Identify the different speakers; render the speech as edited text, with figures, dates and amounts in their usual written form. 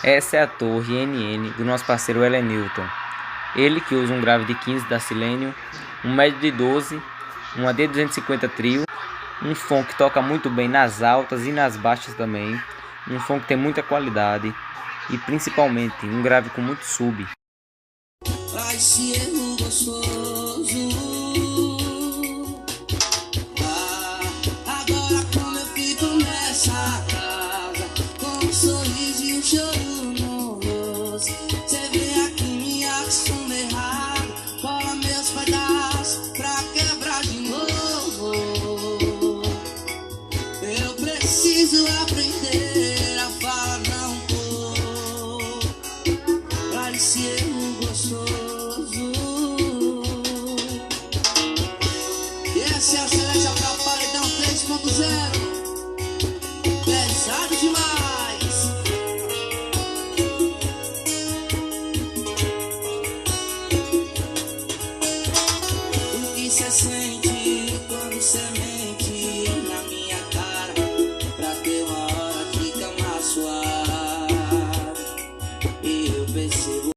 Speaker 1: Essa é a torre NN do nosso parceiro Newton. Ele que usa um grave de 15 da Silenium, um médio de 12, uma D250 trio, um som que toca muito bem nas altas e nas baixas também, um som que tem muita qualidade e principalmente um grave com muito sub.
Speaker 2: Pra esse erro gostoso. Agora como eu fico nessa casa, com um sorriso e um choro no rosto. Cê vem aqui me acostuma errado, cola meus pedaços pra quebrar de novo. Eu preciso aprender a falar não vou pra esse erro gostoso. E essa é a cereja pra paredão 3.0.